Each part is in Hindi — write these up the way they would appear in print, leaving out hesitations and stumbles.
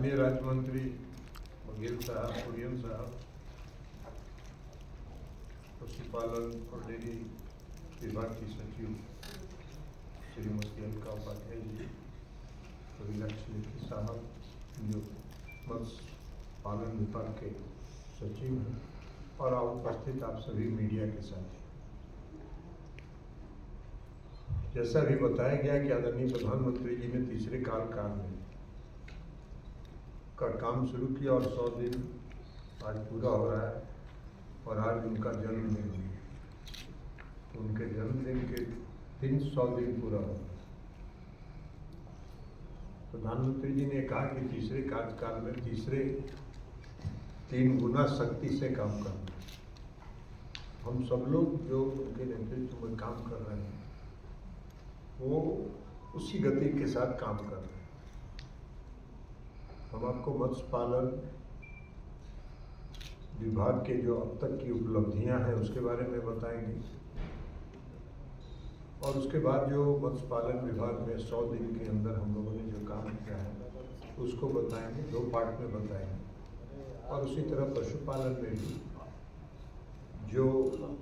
माननीय राज्य मंत्री बघेल साहब, कुरियन साहब, पशुपालन और डेयरी विभाग की सचिव श्रीमती अलका उपाध्याय जी, लक्ष्मी साहब जो मत्स्य पालन विभाग के सचिव हैं, और उपस्थित आप सभी मीडिया के साथ, जैसा भी बताया गया कि आदरणीय प्रधानमंत्री जी ने तीसरे कार्यकाल में का काम शुरू किया और 100 दिन आज पूरा हो रहा है और आज उनका जन्मदिन है। उनके जन्मदिन के दिन 100 दिन पूरा हो रहा है। प्रधानमंत्री जी ने कहा कि तीसरे कार्यकाल में तीसरे 3 गुना शक्ति से काम करना। हम सब लोग जो उनके नेतृत्व में काम कर रहे हैं वो उसी गति के साथ काम कर रहे हैं। हम आपको मत्स्य पालन विभाग के जो अब तक की उपलब्धियां हैं उसके बारे में बताएंगे, और उसके बाद जो मत्स्य पालन विभाग में 100 दिन के अंदर हम लोगों ने जो काम किया है उसको बताएंगे, 2 पार्ट में बताएंगे। और उसी तरह पशुपालन में भी जो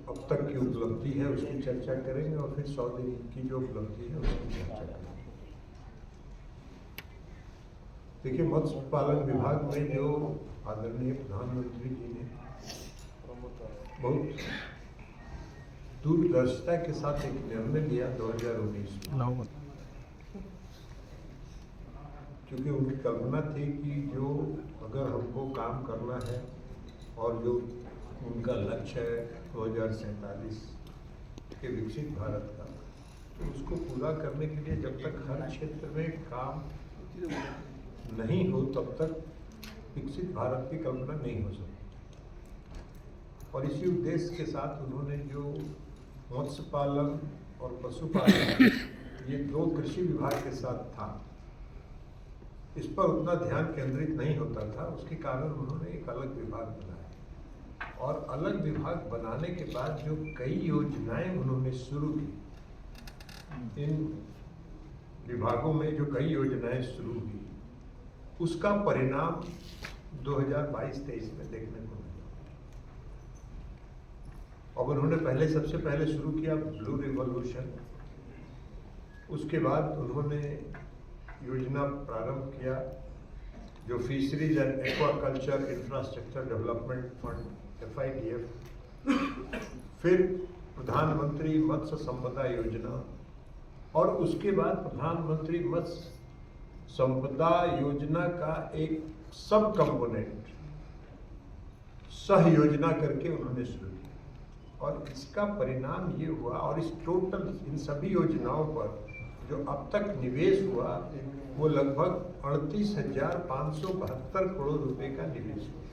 अब तक की उपलब्धि है उसकी चर्चा करेंगे, और फिर 100 दिन की जो उपलब्धि है उसकी चर्चा करेंगे। देखिए, मत्स्य पालन विभाग में जो आदरणीय प्रधानमंत्री जी ने बहुत दूरदर्शिता के साथ एक निर्णय लिया 2019 में, क्योंकि उनकी कल्पना थी कि जो अगर हमको काम करना है और जो उनका लक्ष्य है 2047 के विकसित भारत का, तो उसको पूरा करने के लिए जब तक हर क्षेत्र में काम नहीं हो तब तक विकसित भारत की कल्पना नहीं हो सकती। और इसी उद्देश्य के साथ उन्होंने जो मत्स्य पालन और पशुपालन ये 2 कृषि विभाग के साथ था, इस पर उतना ध्यान केंद्रित नहीं होता था। उसके कारण उन्होंने एक अलग विभाग बनाया, और अलग विभाग बनाने के बाद जो कई योजनाएं उन्होंने शुरू की, इन विभागों में जो कई योजनाएं शुरू हुई उसका परिणाम 2022-23 में देखने को मिला। अब उन्होंने सबसे पहले शुरू किया ब्लू रिवॉल्यूशन, उसके बाद उन्होंने योजना प्रारंभ किया जो fisheries and aquaculture infrastructure development fund FIDF, फिर प्रधानमंत्री मत्स्य संपदा योजना, और उसके बाद प्रधानमंत्री मत्स्य संपदा योजना का एक सब कंपोनेंट सह योजना करके उन्होंने शुरू किया। और इसका परिणाम ये हुआ, और इस टोटल इन सभी योजनाओं पर जो अब तक निवेश हुआ वो लगभग 38,572 करोड़ रुपए का निवेश हुआ,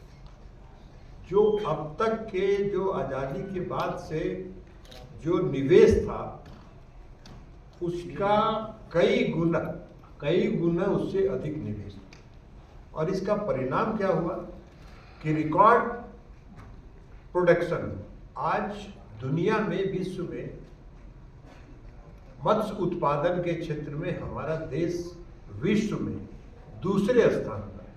जो अब तक के जो आज़ादी के बाद से जो निवेश था उसका कई गुना उससे अधिक निवेश। और इसका परिणाम क्या हुआ कि रिकॉर्ड प्रोडक्शन, आज दुनिया में, विश्व में मत्स्य उत्पादन के क्षेत्र में हमारा देश विश्व में दूसरे स्थान पर है।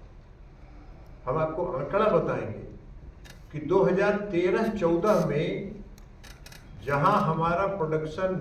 हम आपको आंकड़ा बताएंगे कि 2013-14 में जहां हमारा प्रोडक्शन